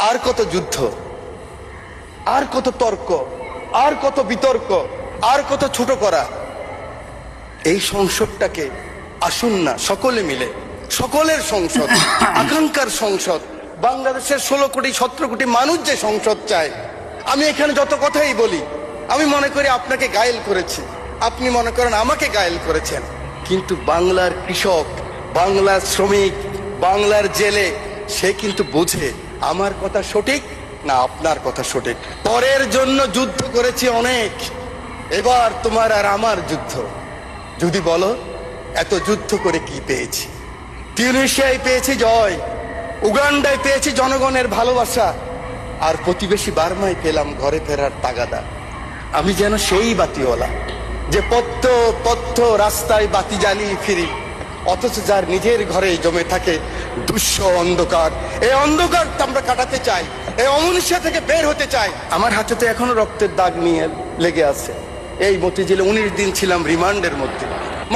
আর কত যুদ্ধ, আর কত তর্ক, আর কত বিতর্ক, আর কত ছোট করা। এই সংসদটাকে আসুন না সকলে মিলে, সকলের সংসদ, আকাঙ্ক্ষার সংসদ, বাংলাদেশের 16 কোটি 17 কোটি মানুষ যে সংসদ চায়। আমি এখানে যত কথাই বলি, আমি মনে করি আপনাকে গায়েল করেছি, আপনি মনে করেন আমাকে গায়েল করেছেন, কিন্তু বাংলার কৃষক, বাংলার শ্রমিক, বাংলার জেলে সে কিন্তু বোঝে আমার কথা সঠিক না আপনার কথা সঠিক। পরের জন্য যুদ্ধ করেছি অনেক, এবার তোমার আর আমার যুদ্ধ। যদি বলো এত যুদ্ধ করে কি পেয়েছি? তিউনিসিয়ায় পেয়েছি জয়, উগান্ডায় পেয়েছি জনগণের ভালোবাসা, আর প্রতিবেশী বার্মায় পেলাম ঘরে ফেরার তাগাদা। আমি যেন সেই বাতিওয়ালা যে পথ পথ রাস্তায় বাতি জ্বালিয়ে ফিরি, অথচ যার নিজের ঘরে জমে থাকে দুঃস্ব অন্ধকার। এই অন্ধকার আমরা কাটাতে চাই, এই অমনুষ্য থেকে বের হতে চাই। আমার হাতে তো এখনো রক্তের দাগ নিয়ে লেগে আছে। এই মতিঝিলে 19 দিন ছিলাম রিমান্ডের মধ্যে।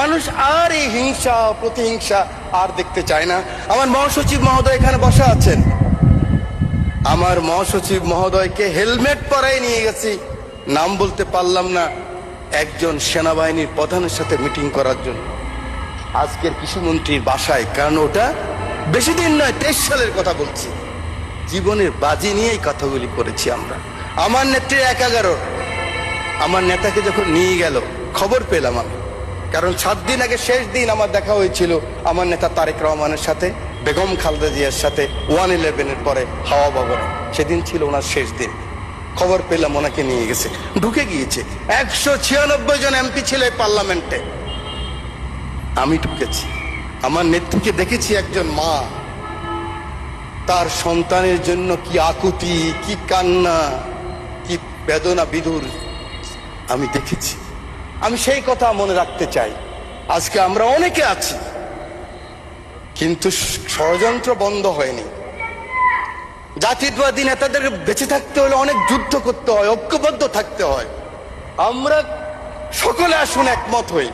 মানুষ আর এই হিংসা প্রতিহিংসা আর দেখতে চায় না। আমার মহাসচিব মহোদয় এখানে বসা আছেন, আমার মহাসচিব মহোদয়কে হেলমেট পরাই নিয়ে গেছি, নাম বলতে পারলাম না, একজন সেনাবাহিনীর প্রধানের সাথে মিটিং করার জন্য আজকের কৃষিমন্ত্রীর বাসায়। কারণ ওটা বেশি দিন নয়, 23 সালের কথা বলছি। জীবনের বাজি নিয়েই কথাগুলি করেছি আমরা। আমার নেত্রী 1/11, আমার নেতাকে যখন নিয়ে গেল খবর পেলাম আমি, কারণ 7 দিন আগে শেষ দিন আমার দেখা হয়েছিল আমার নেতা তারেক রহমানের সাথে, বেগম খালেদা জিয়ার সাথে 1/11-এর পরে হাওয়া ভবনে। সেদিন ছিল ওনার শেষ দিন। খবর পেলাম ওনাকে নিয়ে গেছে, ঢুকে গিয়েছে। 196 জন এমপি ছিল এই পার্লামেন্টে, আমি ঢুকেছি। আমার নেত্রীকে দেখেছি একজন মা, তার সন্তানের জন্য কি আকুতি, কি কান্না, কি বেদনা বিধুর আমি দেখেছি। আমি সেই কথা মনে রাখতে চাই। আজকে আমরা অনেকে আছি, কিন্তু ষড়যন্ত্র বন্ধ হয়নি। জাতীয়তাবাদী নেতাদের বেঁচে থাকতে হলে অনেক যুদ্ধ করতে হয়, ঐক্যবদ্ধ থাকতে হয়। আমরা সকলে আসুন একমত হই।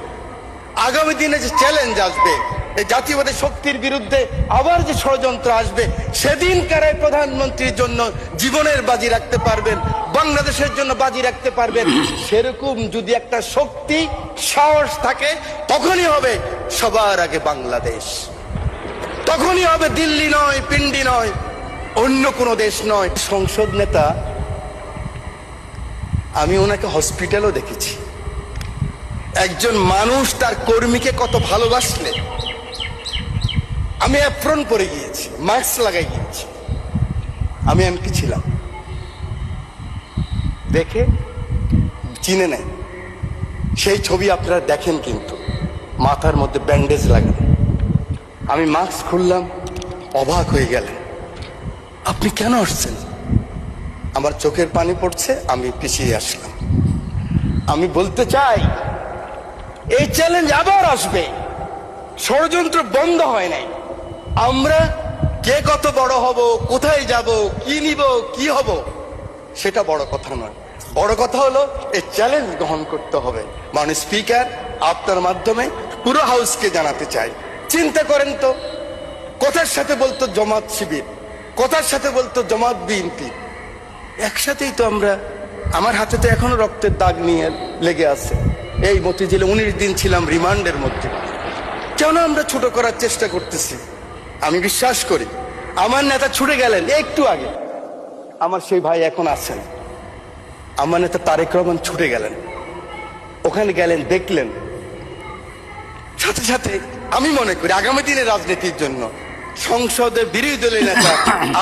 আগামী দিনে যে চ্যালেঞ্জ আসবে, এই জাতীয়বাদী শক্তির বিরুদ্ধে আবার যে ষড়যন্ত্র আসবে, সেদিন কারাই প্রধানমন্ত্রীর জন্য জীবনের বাজি রাখতে পারবেন, বাংলাদেশের জন্য বাজি রাখতে পারবেন। সেরকম যদি একটা শক্তি সাহস থাকে, তখনই হবে সবার আগে বাংলাদেশ, তখনই হবে দিল্লি নয়, পিন্ডি নয়, অন্য কোনো দেশ নয়। সংসদ নেতা, আমি ওনাকে হসপিটালও দেখেছি। একজন মানুষ তার কর্মীকে কত ভালোবাসলে, আমি অ্যাপ্রন পরে গিয়েছি, মাস্ক লাগাই গিয়েছি। আমি এমপি ছিলাম, দেখে চিনে নেয়। সেই ছবি আপনারা দেখেন, কিন্তু মাথার মধ্যে ব্যান্ডেজ লাগানো। আমি মাস্ক খুললাম, অবাক হয়ে গেলেন, আপনি কেন আসছেন? আমার চোখের পানি পড়ছে, আমি পিছিয়ে আসলাম। আমি বলতে চাই, এই চ্যালেঞ্জ আবার আসবে, ষড়যন্ত্র বন্ধ হয় নাই। আমরা কে কত বড় হব, কোথায় যাব, কি নিব, কি হব, সেটা বড় কথা নয়। বড় কথা হলো এই চ্যালেঞ্জ গ্রহণ করতে হবে। মাননীয় স্পিকার, আপনার মাধ্যমে পুরো হাউসকে জানাতে চাই, চিন্তা করেন তো, কথার সাথে বলতো জামাত শিবির, কথার সাথে বলতো জামাত বিএনপি, একসাথেই তো আমরা। আমার হাতে তো এখনো রক্তের দাগ নিয়ে লেগে আছে। এই মতিঝিলে 19 দিন ছিলাম রিমান্ডের মধ্যে। কেন আমরা ছোট করার চেষ্টা করতেছি? আমি বিশ্বাস করি আমার নেতা ছুটে গেলেন একটু আগে, আমার সেই ভাই এখন আছেন, আমার নেতা তারেক রহমান ছুটে গেলেন, ওখানে গেলেন, দেখলেন। সাথে সাথে আমি মনে করি আগামী দিনের রাজনীতির জন্য সংসদে বিরোধী দলের নেতা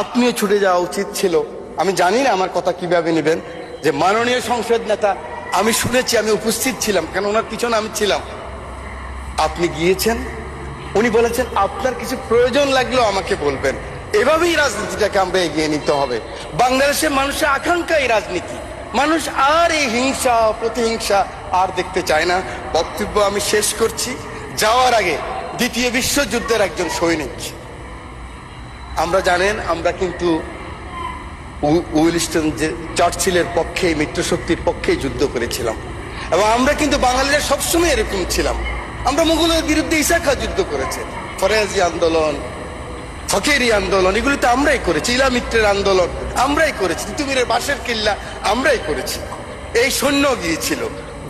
আপনিও ছুটে যাওয়া উচিত ছিল। আমি জানি না আমার কথা কিভাবে নেবেন, যে মাননীয় সংসদ নেতা, আমি শুনেছি, আমি উপস্থিত ছিলাম, কারণ ওনার পিছনে আমি ছিলাম। আপনি গিয়েছেন, উনি বলেছেন আপনার কিছু প্রয়োজন লাগলেও আমাকে বলবেন। এভাবেই রাজনীতিটাকে আমরা এগিয়ে নিতে হবে। বাংলাদেশের মানুষের আকাঙ্ক্ষা এই রাজনীতি। মানুষ আর এই হিংসা প্রতিহিংসা আর দেখতে চায় না। বক্তব্য আমি শেষ করছি। যাওয়ার আগে দ্বিতীয় বিশ্বযুদ্ধের একজন সৈনিক, আমরা জানেন আমরা কিন্তু উইলস্টন যে চার্চিলের পক্ষে, মিত্রশক্তির পক্ষে যুদ্ধ করেছিলাম, এবং আমরা কিন্তু বাঙালিরা সবসময় এরকম ছিলাম। আমরা মুঘলের বিরুদ্ধে ইসা খাঁ যুদ্ধ করেছে, ফরাজি আন্দোলন, ফকিরি আন্দোলন, এগুলি তো আমরাই করেছি। ইলামিত্রের আন্দোলন আমরাই করেছি। তিতুমিরের বাঁশের কিল্লা আমরাই করেছি। এই সৈন্য গিয়েছিল,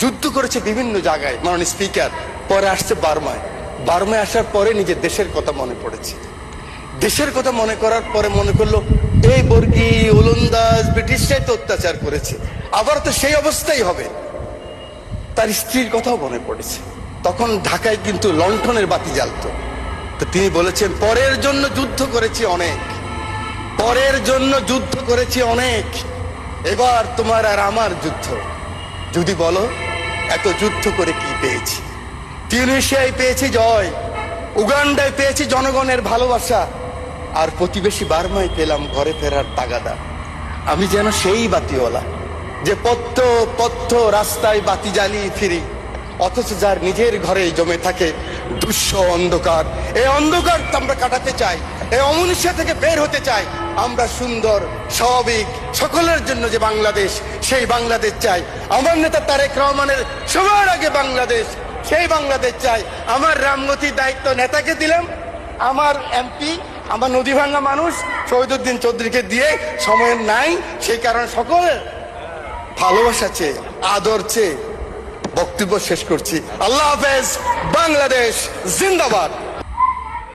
যুদ্ধ করেছে বিভিন্ন জায়গায় মাননীয় স্পিকার। পরে আসছে বার্মায়। বার্মায় আসার পরে নিজের দেশের কথা মনে পড়েছে। দেশের কথা মনে করার পরে মনে করলো এই বর্গী ওলন্দাজ ব্রিটিশরাই তো অত্যাচার করেছে, আবার তো সেই অবস্থাই হবে। তার স্ত্রীর কথাও মনে পড়েছে। তখন ঢাকায় কিন্তু লণ্ঠনের বাতি জ্বালতো। তো তিনি বলেছেন, পরের জন্য যুদ্ধ করেছি অনেক, পরের জন্য যুদ্ধ করেছি অনেক, এবার তোমার আর আমার যুদ্ধ। যদি বলো এত যুদ্ধ করে কি পেয়েছি? তিউনিসিয়ায় পেয়েছি জয়, উগান্ডায় পেয়েছি জনগণের ভালোবাসা, আর প্রতিবেশী বার্মায় পেলাম ঘরে ফেরার তাগাদা। আমি যেন সেই বাতিওয়ালা যে পথ্য পথ্য রাস্তায় বাতি জ্বালিয়ে ফিরি, অথচ যার নিজের ঘরে জমে থাকে দুঃস্ব অন্ধকার। এই অন্ধকার আমরা কাটাতে চাই, এই অমনুষ্য থেকে বের হতে চাই। আমরা সুন্দর স্বাভাবিক সকলের জন্য যে বাংলাদেশ, সেই বাংলাদেশ চাই। আমার নেতা তারেক রহমানের সবার আগে বাংলাদেশ, সেই বাংলাদেশ চাই। আমার রামগতির দায়িত্ব নেতাকে দিলাম, আমার এমপি আমার নদী ভাঙ্গা মানুষ শহীদুদ্দিন চৌধুরীকে দিয়ে সময় নাই, সেই কারণে সকলের ভালোবাসা চেয়ে আদর চেয়ে বক্তব্য শেষ করছি। আল্লাহ হাফেজ, বাংলাদেশ জিন্দাবাদ।